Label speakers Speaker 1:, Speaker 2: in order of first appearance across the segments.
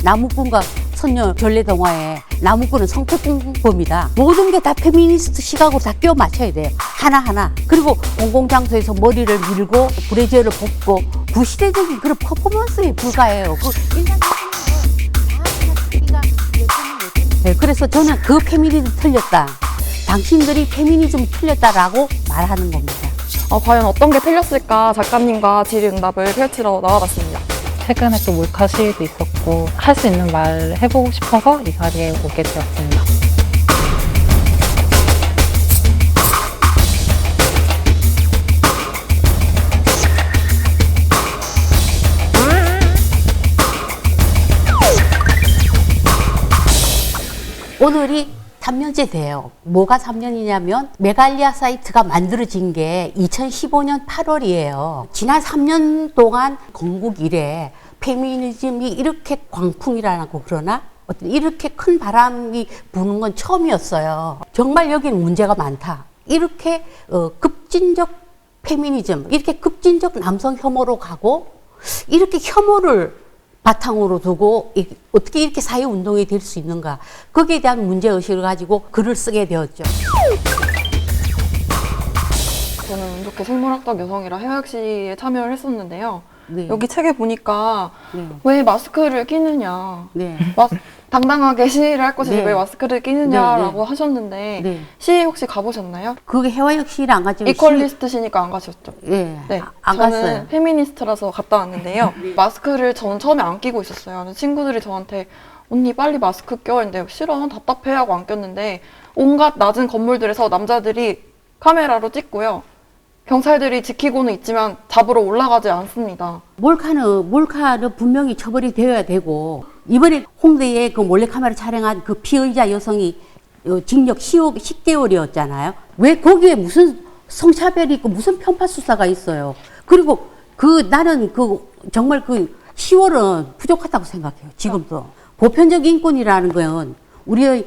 Speaker 1: 나무꾼과 선녀 전래동화에 나무꾼은 성폭행범이다. 모든 게 다 페미니스트 시각으로 다 끼워 맞춰야 돼요. 하나하나. 그리고 공공장소에서 머리를 밀고 브래지어를 벗고 구시대적인 그런 퍼포먼스에 불과해요. 네, 그래서 저는 그 페미니즘 틀렸다. 당신들이 페미니즘 틀렸다라고 말하는 겁니다.
Speaker 2: 과연 어떤 게 틀렸을까 작가님과 질의응답을 펼치러 나와봤습니다.
Speaker 3: 최근에 또 몰카 시위도 있었고 할 수 있는 말 해보고 싶어서 이 자리에 오게 되었습니다.
Speaker 1: 오늘이 3년째 돼요. 뭐가 3년이냐면 메갈리아 사이트가 만들어진 게 2015년 8월이에요. 지난 3년 동안 건국 이래 페미니즘이 이렇게 광풍이라고 그러나 어떤 이렇게 큰 바람이 부는 건 처음이었어요. 정말 여기는 문제가 많다. 이렇게 급진적 페미니즘, 이렇게 급진적 남성 혐오로 가고 이렇게 혐오를 바탕으로 두고 어떻게 이렇게 사회운동이 될 수 있는가. 거기에 대한 문제의식을 가지고 글을 쓰게 되었죠.
Speaker 2: 저는 운 좋게 생물학적 여성이라 해학시에 참여를 했었는데요.
Speaker 1: 네.
Speaker 2: 여기 책에 보니까
Speaker 1: 네.
Speaker 2: 왜 마스크를 끼느냐.
Speaker 1: 네.
Speaker 2: 당당하게 시위를 할 것이지
Speaker 1: 네.
Speaker 2: 왜 마스크를 끼느냐라고
Speaker 1: 네, 네.
Speaker 2: 하셨는데
Speaker 1: 네.
Speaker 2: 시위 혹시 가보셨나요?
Speaker 1: 그게 해화역 시위를 안 갔지만
Speaker 2: 이퀄리스트시니까 안 가셨죠?
Speaker 1: 예,
Speaker 2: 네,
Speaker 1: 안
Speaker 2: 저는
Speaker 1: 갔어요.
Speaker 2: 페미니스트라서 갔다 왔는데요. 마스크를 저는 처음에 안 끼고 있었어요. 근데 친구들이 저한테 언니 빨리 마스크 껴 했는데 싫어 답답해 하고 안 꼈는데 온갖 낮은 건물들에서 남자들이 카메라로 찍고요. 경찰들이 지키고는 있지만 잡으러 올라가지 않습니다.
Speaker 1: 몰카는 분명히 처벌이 되어야 되고 이번에 홍대에 그 몰래카메라 촬영한 그 피의자 여성이 징역 10개월이었잖아요. 왜 거기에 무슨 성차별이 있고 무슨 편파 수사가 있어요. 그리고 나는 정말 10월은 부족하다고 생각해요. 지금도. 보편적 인권이라는 건 우리의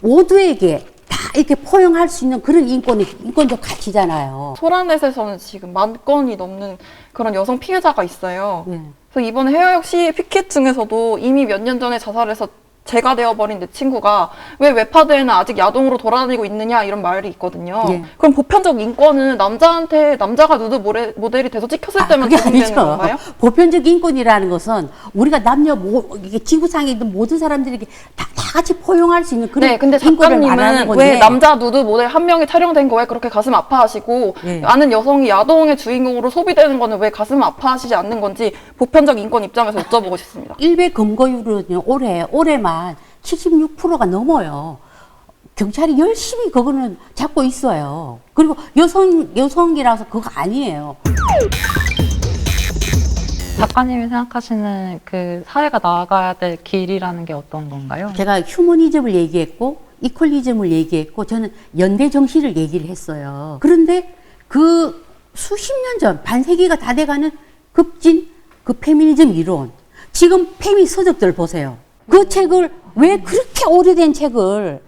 Speaker 1: 모두에게 다 이렇게 포용할 수 있는 그런 인권적 가치잖아요.
Speaker 2: 소라넷에서는 지금 10,000건이 넘는 그런 여성 피해자가 있어요.
Speaker 1: 네.
Speaker 2: 그래서 이번에 해외역 시위 피켓 중에서도 이미 몇 년 전에 자살해서 제가 되어버린 내 친구가 왜 웹하드에는 아직 야동으로 돌아다니고 있느냐 이런 말이 있거든요.
Speaker 1: 예.
Speaker 2: 그럼 보편적 인권은 남자가 누드 모델이 돼서 찍혔을 때만
Speaker 1: 그게
Speaker 2: 적용되는
Speaker 1: 아니죠.
Speaker 2: 건가요?
Speaker 1: 보편적 인권이라는 것은 우리가 이게 지구상에 있는 모든 사람들에게 다 같이 포용할 수 있는 그런
Speaker 2: 네, 근데
Speaker 1: 인권을 말하는
Speaker 2: 작가님은
Speaker 1: 건데
Speaker 2: 왜 남자 누드 모델 한 명이 촬영된 거에 그렇게 가슴 아파하시고
Speaker 1: 네.
Speaker 2: 많은 여성이 야동의 주인공으로 소비되는 거는 왜 가슴 아파하시지 않는 건지 보편적 인권 입장에서 여쭤보고 싶습니다.
Speaker 1: 일베 검거율은 올해만 76%가 넘어요. 경찰이 열심히 그거는 잡고 있어요. 그리고 여성이라서 그거 아니에요.
Speaker 3: 작가님이 생각하시는 그 사회가 나아가야 될 길이라는 게 어떤 건가요?
Speaker 1: 제가 휴머니즘을 얘기했고 이퀄리즘을 얘기했고 저는 연대 정신을 얘기를 했어요. 그런데 그 수십 년 전 반세기가 다 돼가는 급진 그 페미니즘 이론, 지금 페미 서적들 보세요. 그 책을 왜 그렇게 오래된 책을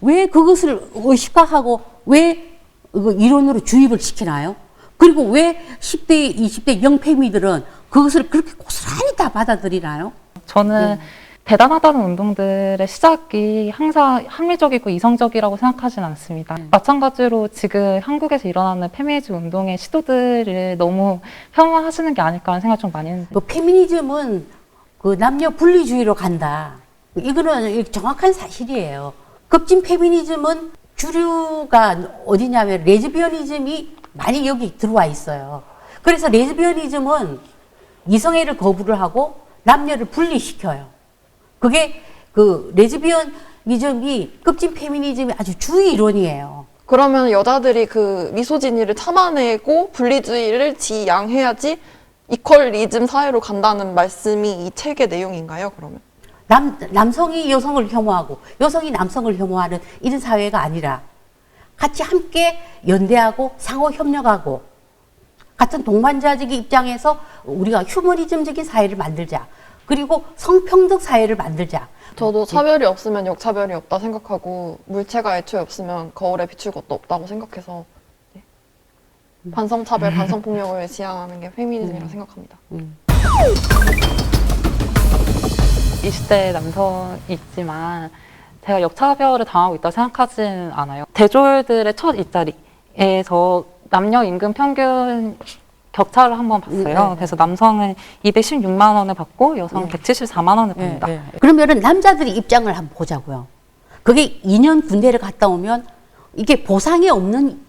Speaker 1: 왜 그것을 의식화하고 왜 이론으로 주입을 시키나요? 그리고 왜 10대, 20대 영페미들은 그것을 그렇게 고스란히 다 받아들이나요?
Speaker 3: 저는 대단하다는 운동들의 시작이 항상 합리적이고 이성적이라고 생각하진 않습니다. 마찬가지로 지금 한국에서 일어나는 페미니즘 운동의 시도들을 너무 폄하하시는 게 아닐까 하는 생각 좀 많이 했는데
Speaker 1: 그 페미니즘은 그 남녀 분리주의로 간다. 이거는 정확한 사실이에요. 급진 페미니즘은 주류가 어디냐면 레즈비언이즘이 많이 여기 들어와 있어요. 그래서 레즈비언이즘은 이성애를 거부를 하고 남녀를 분리시켜요. 그게 그 레즈비언이즘이 급진 페미니즘의 아주 주 이론이에요.
Speaker 2: 그러면 여자들이 그 미소진이를 참아내고 분리주의를 지양해야지 이퀄리즘 사회로 간다는 말씀이 이 책의 내용인가요, 그러면?
Speaker 1: 남성이 여성을 혐오하고 여성이 남성을 혐오하는 이런 사회가 아니라 같이 함께 연대하고 상호 협력하고 같은 동반자적 입장에서 우리가 휴머니즘적인 사회를 만들자. 그리고 성평등 사회를 만들자.
Speaker 2: 저도 차별이 없으면 역차별이 없다 생각하고 물체가 애초에 없으면 거울에 비출 것도 없다고 생각해서 반성차별, 반성폭력을 지향하는 게 페미니즘이라고 생각합니다.
Speaker 3: 20대 남성이지만 제가 역차별을 당하고 있다고 생각하지는 않아요. 대졸들의 첫 일자리에서 남녀 임금 평균 격차를 한번 봤어요. 그래서 남성은 216만 원을 받고 여성은 174만 원을 받는다.
Speaker 1: 그러면은 남자들의 입장을 한번 보자고요. 그게 2년 군대를 갔다 오면 이게 보상이 없는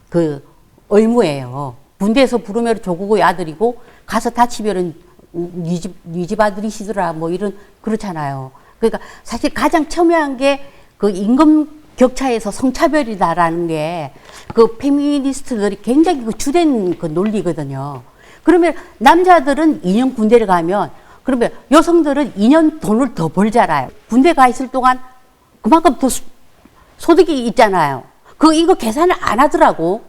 Speaker 1: 그 의무예요. 군대에서 부르면 조국의 아들이고 가서 다치면은 네 집 아들이시더라 뭐 이런 그렇잖아요. 그러니까 사실 가장 첨예한 게 그 임금 격차에서 성차별이다라는 게 그 페미니스트들이 굉장히 그 주된 그 논리거든요. 그러면 남자들은 2년 군대를 가면 그러면 여성들은 2년 돈을 더 벌잖아요. 군대 가 있을 동안 그만큼 더 소득이 있잖아요. 이거 계산을 안 하더라고.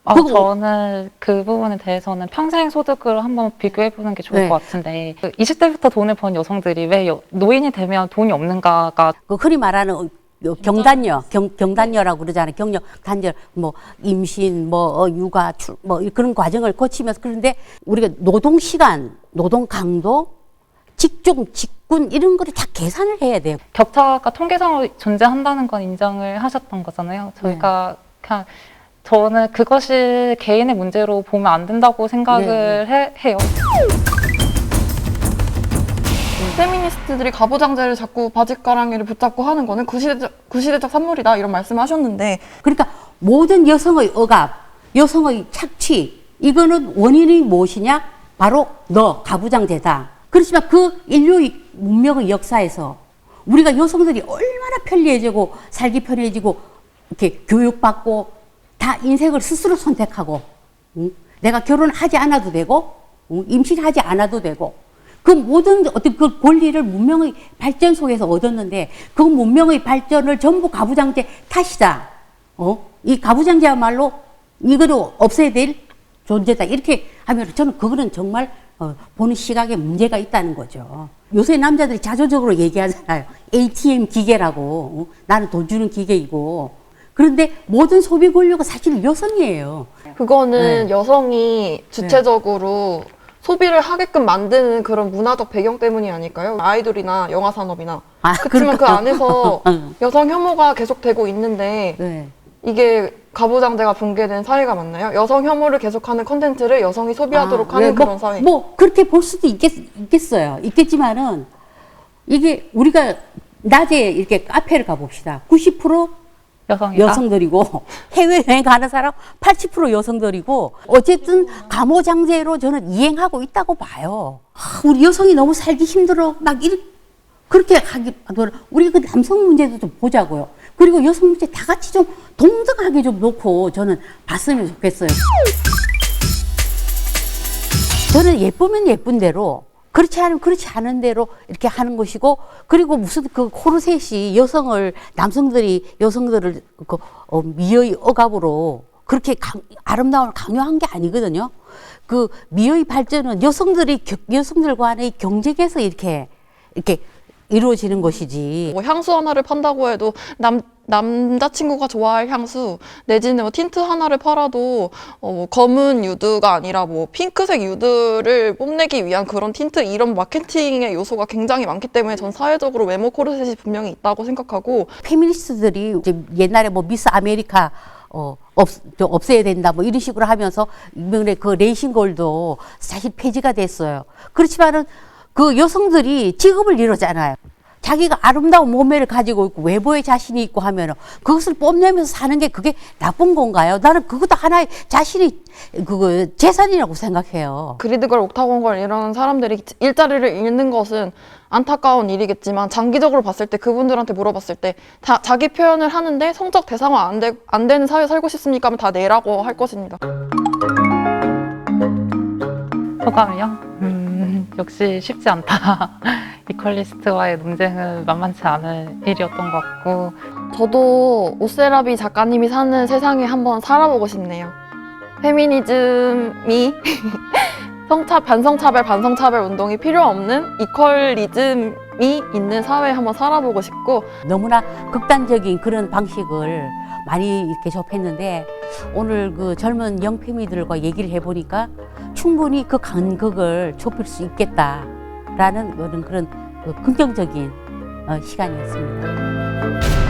Speaker 3: 저는 그 부분에 대해서는 평생 소득을 한번 비교해보는 게 좋을 것 같은데 20대부터 돈을 번 여성들이 왜 노인이 되면 돈이 없는가가
Speaker 1: 그 흔히 말하는 경단녀, 경단녀라고 그러잖아요. 경력, 단절, 뭐 임신, 뭐 육아, 뭐 그런 과정을 거치면서 그런데 우리가 노동 시간, 노동 강도, 직종, 직군 이런 거를 다 계산을 해야 돼요.
Speaker 3: 격차가 통계상으로 존재한다는 건 인정을 하셨던 거잖아요. 저희가 그냥 저는 그것이 개인의 문제로 보면 안 된다고 생각을 해요.
Speaker 2: 페미니스트들이 가부장제를 자꾸 바짓가랑이를 붙잡고 하는 거는 구시대적 산물이다 이런 말씀을 하셨는데
Speaker 1: 그러니까 모든 여성의 억압, 여성의 착취 이거는 원인이 무엇이냐? 바로 너 가부장제다. 그렇지만 그 인류의 문명의 역사에서 우리가 여성들이 얼마나 편리해지고 살기 편해지고 이렇게 교육받고 다 인생을 스스로 선택하고 내가 결혼하지 않아도 되고 임신하지 않아도 되고 그 모든 어떤 그 권리를 문명의 발전 속에서 얻었는데 그 문명의 발전을 전부 가부장제 탓이다. 이 가부장제야말로 이거도 없애야 될 존재다. 이렇게 하면 저는 그거는 정말 보는 시각에 문제가 있다는 거죠. 요새 남자들이 자조적으로 얘기하잖아요. ATM 기계라고. 나는 돈 주는 기계이고. 그런데 모든 소비 권력은 사실 여성이에요.
Speaker 2: 그거는 여성이 주체적으로 소비를 하게끔 만드는 그런 문화적 배경 때문이 아닐까요? 아이돌이나 영화 산업이나. 그렇지만 그 안에서 여성 혐오가 계속되고 있는데 이게 가부장제가 붕괴된 사회가 맞나요? 여성 혐오를 계속하는 컨텐츠를 여성이 소비하도록 하는 그런 사회.
Speaker 1: 뭐 그렇게 볼 수도 있겠어요. 있겠지만은 이게 우리가 낮에 이렇게 카페를 가봅시다. 90% 여성들이고 해외여행 가는 사람 80% 여성들이고 어쨌든 가모장제로 저는 이행하고 있다고 봐요. 우리 여성이 너무 살기 힘들어 막 그렇게 하기 우리 그 남성 문제도 좀 보자고요. 그리고 여성 문제 다 같이 좀 동등하게 좀 놓고 저는 봤으면 좋겠어요. 저는 예쁘면 예쁜 대로 그렇지 않으면 그렇지 않은 대로 이렇게 하는 것이고 그리고 무슨 그 코르셋이 남성들이 여성들을 미의 억압으로 그렇게 아름다움을 강요한 게 아니거든요. 그 미의 발전은 여성들 간의 경쟁에서 이렇게 이루어지는 것이지.
Speaker 2: 뭐 향수 하나를 판다고 해도 남자친구가 좋아할 향수 내지는 뭐 틴트 하나를 팔아도 뭐 검은 유두가 아니라 뭐 핑크색 유두를 뽐내기 위한 그런 틴트 이런 마케팅의 요소가 굉장히 많기 때문에 전 사회적으로 외모 코르셋이 분명히 있다고 생각하고
Speaker 1: 페미니스트들이 이제 옛날에 뭐 미스 아메리카 없애야 된다 뭐 이런 식으로 하면서 이번에 그 레이싱골도 사실 폐지가 됐어요. 그렇지만은 그 여성들이 직업을 잃었잖아요. 자기가 아름다운 몸매를 가지고 있고 외모에 자신이 있고 하면은 그것을 뽐내면서 사는 게 그게 나쁜 건가요? 나는 그것도 하나의 자신이 재산이라고 생각해요.
Speaker 2: 그리드걸 옥타곤걸 이런 사람들이 일자리를 잃는 것은 안타까운 일이겠지만 장기적으로 봤을 때 그분들한테 물어봤을 때 자기 표현을 하는데 성적 대상화 안 되는 사회에 살고 싶습니까? 하면 다 네라고 할 것입니다.
Speaker 3: 소감이요? 역시 쉽지 않다. 이퀄리스트와의 논쟁은 만만치 않은 일이었던 것 같고
Speaker 2: 저도 오세라비 작가님이 사는 세상에 한번 살아보고 싶네요. 페미니즘이 반성차별 운동이 필요 없는 이퀄리즘이 있는 사회에 한번 살아보고 싶고
Speaker 1: 너무나 극단적인 그런 방식을 많이 이렇게 접했는데 오늘 그 젊은 영페미들과 얘기를 해보니까 충분히 그 간극을 좁힐 수 있겠다라는 그런 긍정적인 시간이었습니다.